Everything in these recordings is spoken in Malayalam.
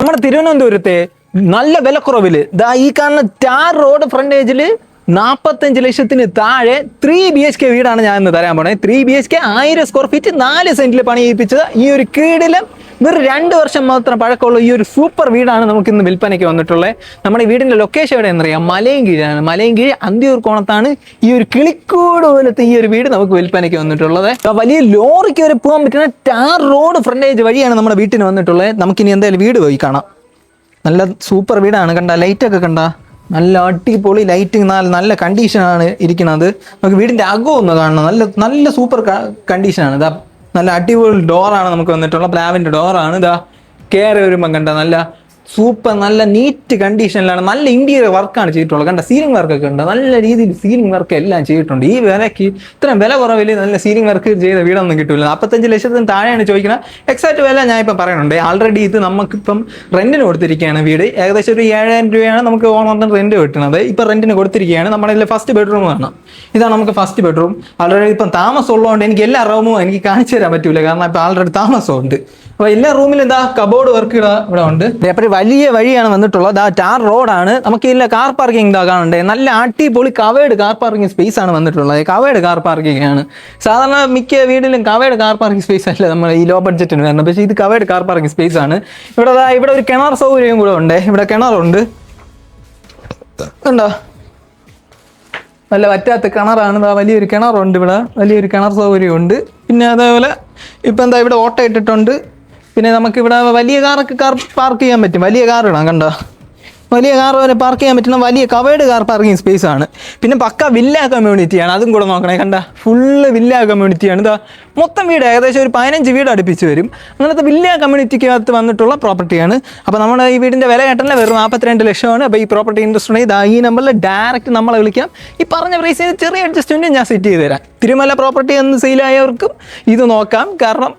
നമ്മുടെ തിരുവനന്തപുരത്തെ നല്ല വിലക്കുറവില് ഈ കാണുന്ന ടാർ റോഡ് ഫ്രണ്ടേജിൽ 45 ലക്ഷത്തിന് താഴെ 3 BHK വീടാണ് ഞാൻ ഇന്ന് തരാൻ പോണേ. 3 BHK 1000 സ്ക്വയർ ഫീറ്റ് 4 സെന്റിൽ പണിയിപ്പിച്ചത്. ഈ ഒരു കീടിലും വെറും 2 വർഷം മാത്രം പഴക്കമുള്ള ഈ ഒരു സൂപ്പർ വീടാണ് നമുക്ക് ഇന്ന് വിൽപ്പനയ്ക്ക് വന്നിട്ടുള്ളത്. നമ്മുടെ ഈ വീടിന്റെ ലൊക്കേഷൻ എവിടെയാണെന്ന് അറിയാം, മലയൻകീഴാണ്. മലയൻകീഴ് അന്തിയൂർ കോണത്താണ് ഈ ഒരു കിളിക്കൂട് പോലത്തെ ഈ ഒരു വീട് നമുക്ക് വിൽപ്പനയ്ക്ക് വന്നിട്ടുള്ളത്. വലിയ ലോറിക്ക് വരെ പോകാൻ പറ്റുന്ന ടാർ റോഡ് ഫ്രണ്ടേജ് വഴിയാണ് നമ്മുടെ വീട്ടിന് വന്നിട്ടുള്ളത്. നമുക്കിനി എന്തായാലും വീട് പോയി കാണാം. നല്ല സൂപ്പർ വീടാണ്, കണ്ട ലൈറ്റൊക്കെ കണ്ട നല്ല അടിപൊളി ലൈറ്റിങ്, നല്ല കണ്ടീഷനാണ് ഇരിക്കുന്നത്. നമുക്ക് വീടിൻ്റെ അകം ഒന്ന് കാണണം, നല്ല സൂപ്പർ കണ്ടീഷനാണ്. ഇതാ നല്ല അടിപൊളി ഡോറാണ് നമുക്ക് വന്നിട്ടുള്ള പ്ലാവിൻ്റെ ഡോറാണ്. ഇതാ കയറി വരുമ്പം കണ്ട നല്ല സൂപ്പർ നല്ല നീറ്റ് കണ്ടീഷനിലാണ്. നല്ല ഇന്റീരിയർ വർക്കാണ് ചെയ്തിട്ടുള്ളത്. കണ്ട സീലിംഗ് വർക്കൊക്കെ ഉണ്ട്, നല്ല രീതിയിൽ സീലിംഗ് വർക്ക് എല്ലാം ചെയ്തിട്ടുണ്ട്. ഈ വിലയ്ക്ക് ഇത്രയും വില കുറവിൽ നല്ല സീലിംഗ് വർക്ക് ചെയ്ത വീടൊന്നും കിട്ടില്ല. 45 ലക്ഷത്തിന് താഴെയാണ് ചോദിക്കുന്നത്. എക്സാക്ട് വില ഞാൻ ഇപ്പം പറയുന്നുണ്ട്. ആൾറെഡി ഇത് നമുക്കിപ്പം റെന്റിന് കൊടുത്തിരിക്കുകയാണ് വീട്. ഏകദേശം ഒരു 7000 രൂപയാണ് നമുക്ക് ഓണറിന് റെന്റ് കിട്ടുന്നത്. ഇപ്പം റെന്റിന് കൊടുത്തിരിക്കുകയാണ്. നമ്മുടെ ഇതിൽ ഫസ്റ്റ് ബെഡ്റൂം ആണ്. ഇതാണ് നമുക്ക് ഫസ്റ്റ് ബെഡ്റൂം. ആൾറെഡി ഇപ്പം താമസം ഉള്ളതുകൊണ്ട് എനിക്ക് എല്ലാ റൂമും എനിക്ക് കാണിച്ചു തരാൻ പറ്റൂല, കാരണം ഇപ്പം ആൾറെഡി താമസമുണ്ട്. അപ്പോൾ എല്ലാ റൂമിലും എന്താ കബോർഡ് വർക്ക് ഇവിടെ ഉണ്ട്. അതേപോലെ വലിയ വഴിയാണ് വന്നിട്ടുള്ളത്. ടാർ റോഡാണ്. നമുക്ക് ഇല്ല കാർ പാർക്കിംഗ് കാണണ്ടേ, നല്ല അടിപൊളി കവേർഡ് കാർ പാർക്കിംഗ് സ്പേസ് ആണ് വന്നിട്ടുള്ളത്. കവേർഡ് കാർ പാർക്കിംഗ് ആണ്. സാധാരണ മിക്ക വീട്ടിലും കവേർഡ് കാർ പാർക്കിംഗ് സ്പേസ് അല്ല നമ്മൾ ഈ ലോ ബഡ്ജറ്റിന് വരുന്നത്, പക്ഷേ ഇത് കവേർഡ് കാർ പാർക്കിംഗ് സ്പേസ് ആണ്. ഇവിടെ ഒരു കിണർ സൗകര്യം കൂടെ ഉണ്ട്. ഇവിടെ കിണറുണ്ട്, കണ്ടോ, നല്ല വറ്റാത്ത കിണറാണ്. വലിയൊരു കിണറുണ്ട്, ഇവിടെ വലിയൊരു കിണർ സൗകര്യമുണ്ട്. പിന്നെ അതേപോലെ ഇപ്പം എന്താ ഇവിടെ ഓട്ട ഇട്ടിട്ടുണ്ട്. പിന്നെ നമുക്കിവിടെ വലിയ കാറൊക്കെ പാർക്ക് ചെയ്യാൻ പറ്റും. വലിയ കാർ ഇടാം, കണ്ടോ, വലിയ കാർ വരെ പാർക്ക് ചെയ്യാൻ പറ്റുന്ന വലിയ കവേർഡ് കാർ പാർക്കിംഗ് സ്പേസ് ആണ്. പിന്നെ പക്ക വില്ല കമ്മ്യൂണിറ്റിയാണ്, അതും കൂടെ നോക്കണേ. കണ്ട ഫുള്ള് വില്ല കമ്മ്യൂണിറ്റിയാണ്. ഇതാ മൊത്തം വീട് ഏകദേശം ഒരു 15 വീട് അടുപ്പിച്ച് വരും. അങ്ങനത്തെ വില്ല കമ്മ്യൂണിറ്റിക്കകത്ത് വന്നിട്ടുള്ള പ്രോപ്പർട്ടിയാണ്. അപ്പോൾ നമ്മുടെ ഈ വീടിൻ്റെ വില കേട്ടല്ല വെറും 42 ലക്ഷമാണ്. അപ്പോൾ ഈ പ്രോപ്പർട്ടി ഇൻട്രസ്റ്റ് ഉണ്ടെങ്കിൽ ഈ നമ്പറിൽ ഡയറക്റ്റ് നമ്മളെ വിളിക്കാം. ഈ പറഞ്ഞ പ്രൈസിന് ചെറിയ അഡ്ജസ്റ്റ്മെൻറ്റ് ഞാൻ സെറ്റ് ചെയ്ത് തരാം. തിരുമല പ്രോപ്പർട്ടി എന്ന് സെയിലായവർക്കും ഇത് നോക്കാം. കാരണം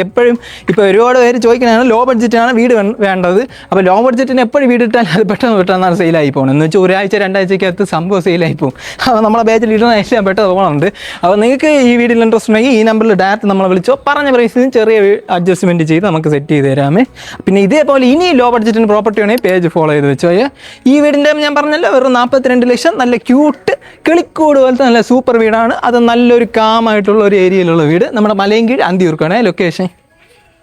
എപ്പോഴും ഇപ്പോൾ ഒരുപാട് പേര് ചോദിക്കുന്നതാണ് ലോ ബഡ്ജറ്റാണ് വീട് വേണ്ടത്. അപ്പോൾ ലോ ബഡ്ജറ്റിന് എപ്പോഴും വീട് ഇട്ടാൽ അത് പെട്ടെന്നാണ് സെയിലായി പോകുന്നത്. എന്ന് വെച്ചാൽ ഒരാഴ്ച 2 ആഴ്ചക്കകത്ത് സംഭവം സെയിലായി പോകും. അപ്പോൾ നമ്മളെ പേജിൽ ഇടുന്ന എല്ലാം പെട്ടെന്ന് പോകുന്നുണ്ട്. അപ്പോൾ നിങ്ങൾക്ക് ഈ വീഡിയോയിൽ ഇൻട്രസ്റ്റ് ഉണ്ടെങ്കിൽ ഈ നമ്പറിൽ ഡയറക്റ്റ് നമ്മളെ വിളിച്ചോ, പറഞ്ഞ പ്രൈസിന് ചെറിയ അഡ്ജസ്റ്റ്മെൻറ്റ് ചെയ്ത് നമുക്ക് സെറ്റ് ചെയ്ത് തരാമേ. പിന്നെ ഇതേപോലെ ഇനി ലോ ബഡ്ജറ്റിന് പ്രോപ്പർട്ടി ആണെങ്കിൽ പേജ് ഫോളോ ചെയ്ത് വെച്ചോ. ഈ വീടിൻ്റെ ഞാൻ പറഞ്ഞല്ലോ വെറും 42 ലക്ഷം. നല്ല ക്യൂട്ട് കിളിക്കൂട് പോലത്തെ നല്ല സൂപ്പർ വീടാണ്. അത് നല്ലൊരു കാമായിട്ടുള്ള ഒരു ഏരിയയിലുള്ള വീട്. നമ്മുടെ മലയൻകീഴ് അന്തിയൂർക്കാണ് ലൊക്കേഷൻ.